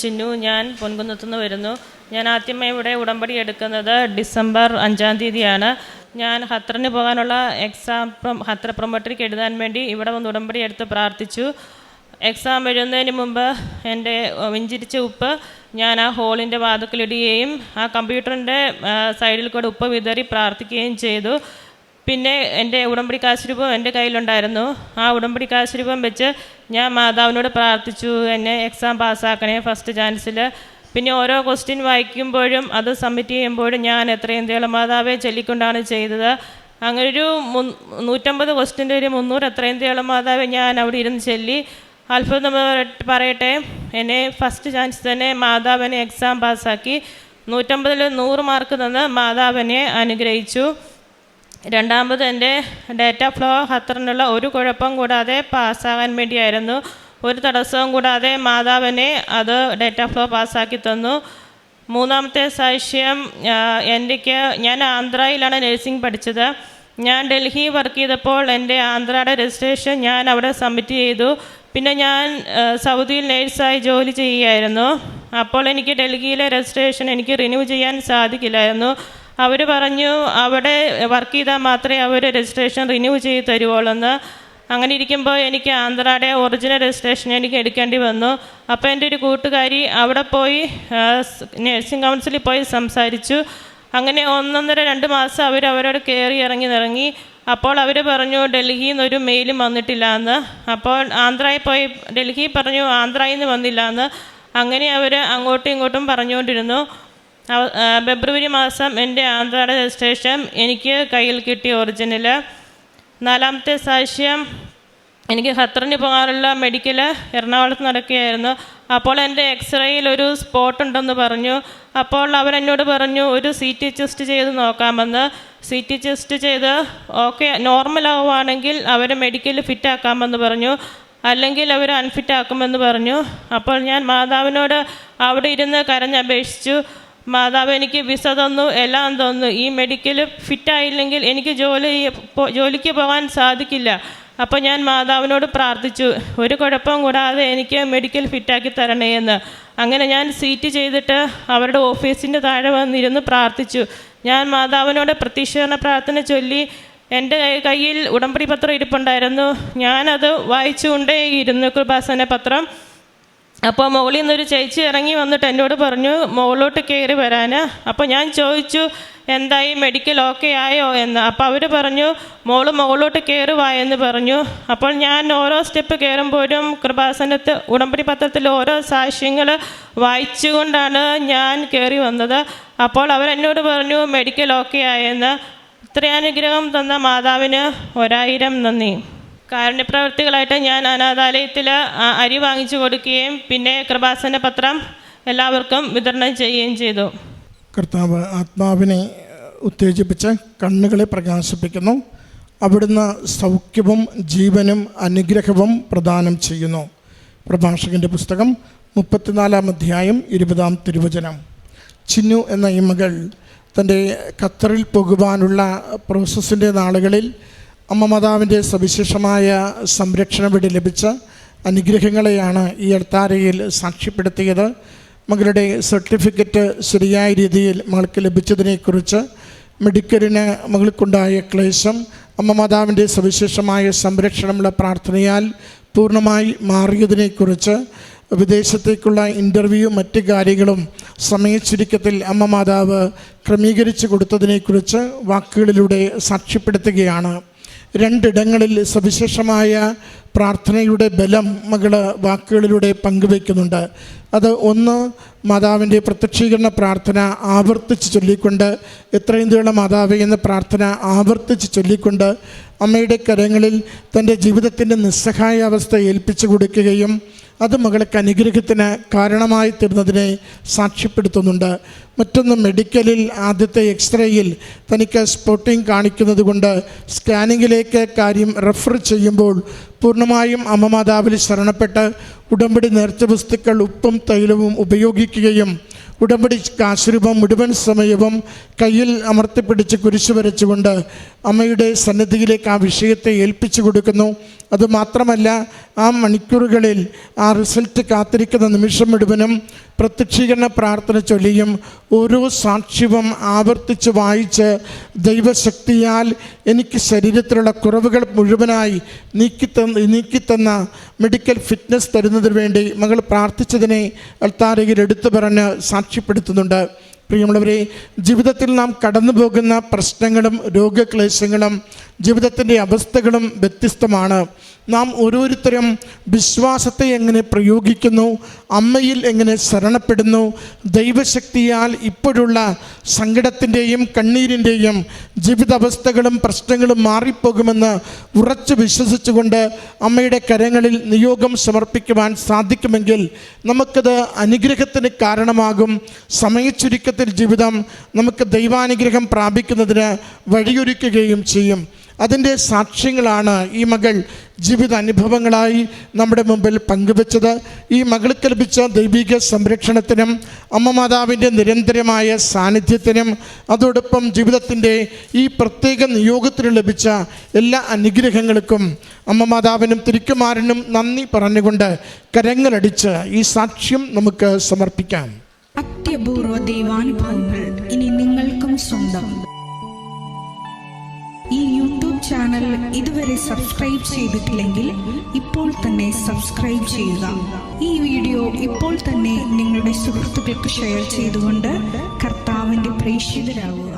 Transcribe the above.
ചിന്നു. ഞാൻ പൊൻകുന്നത്തുനിന്ന് വരുന്നു. ഞാൻ ആദ്യമായി ഇവിടെ ഉടമ്പടി എടുക്കുന്നത് ഡിസംബർ 5-ാം തീയതിയാണ്. ഞാൻ ഖത്തറിന് പോകാനുള്ള ഖത്തർ പ്രൊമോട്ടറിക്ക് എഴുതാൻ വേണ്ടി ഇവിടെ വന്ന് ഉടമ്പടി എടുത്ത് പ്രാർത്ഥിച്ചു. എക്സാം എഴുതുന്നതിന് മുമ്പ് എൻ്റെ വെഞ്ചിരിച്ച ഉപ്പ് ഞാൻ ആ ഹോളിൻ്റെ വാതിക്കലിടുകയും ആ കമ്പ്യൂട്ടറിൻ്റെ സൈഡിൽ കൂടെ ഉപ്പ് വിതറി പ്രാർത്ഥിക്കുകയും ചെയ്തു. പിന്നെ എൻ്റെ ഉടമ്പടി കാശുരൂപം എൻ്റെ കയ്യിലുണ്ടായിരുന്നു. ആ ഉടമ്പടി കാശുരൂപം വെച്ച് ഞാൻ മാതാവിനോട് പ്രാർത്ഥിച്ചു, എന്നെ എക്സാം പാസ്സാക്കണേ ഫസ്റ്റ് ചാൻസിൽ. പിന്നെ ഓരോ ക്വസ്റ്റ്യൻ വായിക്കുമ്പോഴും അത് സബ്മിറ്റ് ചെയ്യുമ്പോഴും ഞാൻ എത്രയും ദൈവം മാതാവെ ചൊല്ലിക്കൊണ്ടാണ് ചെയ്തത്. അങ്ങനെ ഒരു 150 ക്വസ്റ്റ്യൻ്റെ ഒരു 300 എത്രയും ദൈവം മാതാവെ ഞാൻ അവിടെ ഇരുന്ന് ചൊല്ലി. അത്ഭുതം പറയട്ടെ, എന്നെ ഫസ്റ്റ് ചാൻസ് തന്നെ മാതാവിനെ എക്സാം പാസ്സാക്കി 150-ൽ 100 മാർക്ക് തന്ന് മാതാവിനെ അനുഗ്രഹിച്ചു. രണ്ടാമത് എൻ്റെ ഡേറ്റ ഫ്ലോ ഖത്തറിനുള്ള ഒരു കുഴപ്പം കൂടാതെ പാസ്സാകാൻ വേണ്ടിയായിരുന്നു. ഒരു തടസ്സവും കൂടാതെ മാതാവിനെ അത് ഡേറ്റ ഫ്ലോ പാസ്സാക്കി തന്നു. മൂന്നാമത്തെ സാക്ഷ്യം, ഞാൻ ആന്ധ്രയിലാണ് നഴ്സിംഗ് പഠിച്ചത്. ഞാൻ ഡൽഹി വർക്ക് ചെയ്തപ്പോൾ എൻ്റെ ആന്ധ്രയുടെ രജിസ്ട്രേഷൻ ഞാൻ അവിടെ സബ്മിറ്റ് ചെയ്തു. പിന്നെ ഞാൻ സൗദിയിൽ നേഴ്സായി ജോലി ചെയ്യുകയായിരുന്നു. അപ്പോൾ എനിക്ക് ഡൽഹിയിലെ രജിസ്ട്രേഷൻ എനിക്ക് റിന്യൂ ചെയ്യാൻ സാധിക്കില്ലായിരുന്നു. അവർ പറഞ്ഞു അവിടെ വർക്ക് ചെയ്താൽ മാത്രമേ അവർ രജിസ്ട്രേഷൻ റിന്യൂ ചെയ്ത് തരുവുള്ളൂ. അങ്ങനെ ഇരിക്കുമ്പോൾ എനിക്ക് ആന്ധ്രയുടെ ഒറിജിനൽ രജിസ്ട്രേഷൻ എനിക്ക് എടുക്കേണ്ടി വന്നു. അപ്പോൾ എൻ്റെ ഒരു കൂട്ടുകാരി അവിടെ പോയി നഴ്സിംഗ് കൗൺസിലിൽ പോയി സംസാരിച്ചു. അങ്ങനെ 1-1.5-2 മാസം അവരോട് കയറി ഇറങ്ങി. അപ്പോൾ അവർ പറഞ്ഞു ഡൽഹിയിൽ നിന്നൊരു മെയിലും വന്നിട്ടില്ല എന്ന്. അപ്പോൾ ആന്ധ്രയിൽ പോയി ഡൽഹി പറഞ്ഞു ആന്ധ്രയിൽ നിന്ന് വന്നില്ല എന്ന്. അങ്ങനെ അവർ അങ്ങോട്ടും ഇങ്ങോട്ടും പറഞ്ഞുകൊണ്ടിരുന്നു. ഫെബ്രുവരി മാസം എൻ്റെ ആന്ധ്രയുടെ രജിസ്ട്രേഷൻ എനിക്ക് കയ്യിൽ കിട്ടി ഒറിജിനൽ. നാലാമത്തെ സാക്ഷ്യം, എനിക്ക് ഖത്തറിന് പോകാനുള്ള മെഡിക്കൽ എറണാകുളത്ത് നടക്കുകയായിരുന്നു. അപ്പോൾ എൻ്റെ എക്സ്റേയിൽ ഒരു സ്പോട്ട് ഉണ്ടെന്ന് പറഞ്ഞു. അപ്പോൾ അവരെന്നോട് പറഞ്ഞു ഒരു CT ടെസ്റ്റ് ചെയ്ത് നോക്കാമെന്ന്. CT ടെസ്റ്റ് ചെയ്ത് ഓക്കെ നോർമൽ ആവുകയാണെങ്കിൽ അവർ മെഡിക്കൽ ഫിറ്റാക്കാമെന്ന് പറഞ്ഞു, അല്ലെങ്കിൽ അവർ അൺഫിറ്റ് ആക്കുമെന്ന് പറഞ്ഞു. അപ്പോൾ ഞാൻ മാതാവിനോട് അവിടെ ഇരുന്ന് കരഞ്ഞപേക്ഷിച്ചു, മാതാവ് എനിക്ക് വിസ തന്നു, എല്ലാം തന്നു. ഈ മെഡിക്കൽ ഫിറ്റായില്ലെങ്കിൽ എനിക്ക് ജോലിക്ക് പോകാൻ സാധിക്കില്ല. അപ്പോൾ ഞാൻ മാതാവിനോട് പ്രാർത്ഥിച്ചു, ഒരു കുഴപ്പവും കൂടാതെ എനിക്ക് മെഡിക്കൽ ഫിറ്റാക്കി തരണേ എന്ന്. അങ്ങനെ ഞാൻ CT ചെയ്തിട്ട് അവരുടെ ഓഫീസിൻ്റെ താഴെ വന്നിരുന്ന് പ്രാർത്ഥിച്ചു. ഞാൻ മാതാവിനോട് പ്രത്യക്ഷീകരണ പ്രാർത്ഥന ചൊല്ലി. എൻ്റെ കയ്യിൽ ഉടമ്പടി പത്രം ഇരിപ്പുണ്ടായിരുന്നു. ഞാനത് വായിച്ചുകൊണ്ടേയിരുന്നു, കൃപാസന പത്രം. അപ്പോൾ മുകളിൽ നിന്നൊരു ചേച്ചി ഇറങ്ങി വന്നിട്ട് എന്നോട് പറഞ്ഞു മുകളിലോട്ട് കയറി വരാൻ. അപ്പോൾ ഞാൻ ചോദിച്ചു എന്തായി മെഡിക്കൽ ഓക്കെ ആയോ എന്ന്. അപ്പോൾ അവർ പറഞ്ഞു മുകളിലോട്ട് കയറുവായെന്ന് പറഞ്ഞു. അപ്പോൾ ഞാൻ ഓരോ സ്റ്റെപ്പ് കയറുമ്പോഴും കൃപാസനത്ത് ഉടമ്പടി പത്രത്തിൽ ഓരോ സാക്ഷ്യങ്ങൾ വായിച്ചുകൊണ്ടാണ് ഞാൻ കയറി വന്നത്. അപ്പോൾ അവരെന്നോട് പറഞ്ഞു മെഡിക്കൽ ഓക്കെ ആയെന്ന്. ഇത്രയും അനുഗ്രഹം തന്ന മാതാവിന് 1000 നന്ദി. കാരുണ്യപ്രവർത്തികളായിട്ട് ഞാൻ അനാഥാലയത്തിൽ അരി വാങ്ങിച്ചു കൊടുക്കുകയും പിന്നെ കൃപാസന പത്രം എല്ലാവർക്കും വിതരണം ചെയ്യുകയും ചെയ്തു. കർത്താവ് ആത്മാവിനെ ഉത്തേജിപ്പിച്ച് കണ്ണുകളെ പ്രകാശിപ്പിക്കുന്നു. അവിടുന്ന് സൗഖ്യവും ജീവനും അനുഗ്രഹവും പ്രദാനം ചെയ്യുന്നു. പ്രഭാഷകൻ്റെ പുസ്തകം 34-ാം അധ്യായം 20-ാം തിരുവചനം. ചിന്നു എന്ന ഈ മകൾ തൻ്റെ ഖത്തറിൽ പോകുവാനുള്ള പ്രോസസ്സിൻ്റെ നാളുകളിൽ അമ്മ മാതാവിൻ്റെ സവിശേഷമായ സംരക്ഷണം വഴി ലഭിച്ച അനുഗ്രഹങ്ങളെയാണ് ഈ അൾത്താരയിൽ സാക്ഷ്യപ്പെടുത്തിയത്. മകളുടെ സർട്ടിഫിക്കറ്റ് ശരിയായ രീതിയിൽ മകൾക്ക് ലഭിച്ചതിനെക്കുറിച്ച്, മെഡിക്കലിന് മകൾക്കുണ്ടായ ക്ലേശം അമ്മ മാതാവിൻ്റെ സവിശേഷമായ സംരക്ഷണമുള്ള പ്രാർത്ഥനയാൽ പൂർണ്ണമായി മാറിയതിനെക്കുറിച്ച്, വിദേശത്തേക്കുള്ള ഇൻ്റർവ്യൂ മറ്റ് കാര്യങ്ങളും സമയച്ചുരുക്കത്തിൽ അമ്മ മാതാവ് ക്രമീകരിച്ചു കൊടുത്തതിനെക്കുറിച്ച് വാക്കുകളിലൂടെ സാക്ഷ്യപ്പെടുത്തുകയാണ്. 2 ഇടങ്ങളിൽ സവിശേഷമായ പ്രാർത്ഥനയുടെ ബലം മകൾ വാക്കുകളിലൂടെ പങ്കുവയ്ക്കുന്നുണ്ട്. അത് ഒന്ന്, മാതാവിൻ്റെ പ്രത്യക്ഷീകരണ പ്രാർത്ഥന ആവർത്തിച്ച് ചൊല്ലിക്കൊണ്ട്, എത്രയും ദയുള്ള മാതാവേ എന്ന പ്രാർത്ഥന ആവർത്തിച്ച് ചൊല്ലിക്കൊണ്ട് അമ്മയുടെ കരങ്ങളിൽ തൻ്റെ ജീവിതത്തിൻ്റെ നിസ്സഹായ അവസ്ഥ ഏൽപ്പിച്ചു കൊടുക്കുകയും അത് മകൾക്ക് അനുഗ്രഹത്തിന് കാരണമായി തീർന്നതിനെ സാക്ഷ്യപ്പെടുത്തുന്നുണ്ട്. മറ്റൊന്ന്, മെഡിക്കലിൽ ആദ്യത്തെ എക്സ്റേയിൽ തനിക്ക് സ്പോട്ടിംഗ് കാണിക്കുന്നത് കൊണ്ട് സ്കാനിങ്ങിലേക്ക് കാര്യം റെഫർ ചെയ്യുമ്പോൾ പൂർണ്ണമായും അമ്മ മാതാവിൽ ശരണപ്പെട്ട് ഉടമ്പടി നേർച്ച വസ്തുക്കൾ ഉപ്പും തൈലവും ഉപയോഗിക്കുകയും ഉടമ്പടി കാശുരൂപം മുഴുവൻ സമയവും കയ്യിൽ അമർത്തിപ്പിടിച്ച് കുരിശു വരച്ചുകൊണ്ട് അമ്മയുടെ സന്നിധിയിലേക്ക് ആ വിഷയത്തെ ഏൽപ്പിച്ചു കൊടുക്കുന്നു. അതുമാത്രമല്ല, ആ മണിക്കൂറുകളിൽ ആ റിസൾട്ട് കാത്തിരിക്കുന്ന നിമിഷം മുഴുവനും പ്രത്യക്ഷീകരണ പ്രാർത്ഥന ചൊല്ലിയും ഓരോ സാക്ഷ്യവും ആവർത്തിച്ച് വായിച്ച് ദൈവശക്തിയാൽ എനിക്ക് ശരീരത്തിലുള്ള കുറവുകൾ മുഴുവനായി നീക്കിത്തന്ന മെഡിക്കൽ ഫിറ്റ്നസ് തരുന്നതിന് വേണ്ടി മകൾ പ്രാർത്ഥിച്ചതിനെ അൾത്താരയിൽ എടുത്തു പറഞ്ഞ് സാക്ഷ്യപ്പെടുത്തുന്നുണ്ട്. പ്രിയമുള്ളവരെ, ജീവിതത്തിൽ നാം കടന്നു പോകുന്ന പ്രശ്നങ്ങളും രോഗക്ലേശങ്ങളും ജീവിതത്തിൻ്റെ അവസ്ഥകളും വ്യത്യസ്തമാണ്. നാം ഓരോരുത്തരും വിശ്വാസത്തെ എങ്ങനെ പ്രയോഗിക്കുന്നു, അമ്മയിൽ എങ്ങനെ ശരണപ്പെടുന്നു, ദൈവശക്തിയാൽ ഇപ്പോഴുള്ള സങ്കടത്തിൻ്റെയും കണ്ണീരിൻ്റെയും ജീവിതാവസ്ഥകളും പ്രശ്നങ്ങളും മാറിപ്പോകുമെന്ന് ഉറച്ചു വിശ്വസിച്ചുകൊണ്ട് അമ്മയുടെ കരങ്ങളിൽ നിയോഗം സമർപ്പിക്കുവാൻ സാധിക്കുമെങ്കിൽ നമുക്കത് അനുഗ്രഹത്തിന് കാരണമാകും. സമയച്ചുരുക്കത്തിൽ ജീവിതം നമുക്ക് ദൈവാനുഗ്രഹം പ്രാപിക്കുന്നതിന് വഴിയൊരുക്കുകയും ചെയ്യും. അതിൻ്റെ സാക്ഷ്യങ്ങളാണ് ഈ മകൾ ജീവിതാനുഭവങ്ങളായി നമ്മുടെ മുമ്പിൽ പങ്കുവച്ചത്. ഈ മകൾക്ക് ലഭിച്ച ദൈവിക സംരക്ഷണത്തിനും അമ്മ മാതാവിൻ്റെ നിരന്തരമായ സാന്നിധ്യത്തിനും അതോടൊപ്പം ജീവിതത്തിൻ്റെ ഈ പ്രത്യേക നിയോഗത്തിനും ലഭിച്ച എല്ലാ അനുഗ്രഹങ്ങൾക്കും അമ്മ മാതാവിനും തിരുക്കുമാരനും നന്ദി പറഞ്ഞുകൊണ്ട് കരങ്ങളടിച്ച് ഈ സാക്ഷ്യം നമുക്ക് സമർപ്പിക്കാം. അത്യപൂർവ ദൈവാനുഭവങ്ങൾ ഇനി നിങ്ങൾക്കും സ്വന്തം. ഈ യൂട്യൂബ് ചാനൽ ഇതുവരെ സബ്സ്ക്രൈബ് ചെയ്തിട്ടില്ലെങ്കിൽ ഇപ്പോൾ തന്നെ സബ്സ്ക്രൈബ് ചെയ്യുക. ഈ വീഡിയോ ഇപ്പോൾ തന്നെ നിങ്ങളുടെ സുഹൃത്തുക്കൾക്ക് ഷെയർ ചെയ്തുകൊണ്ട് കർത്താവിൻ്റെ പ്രേക്ഷിതരാകുക.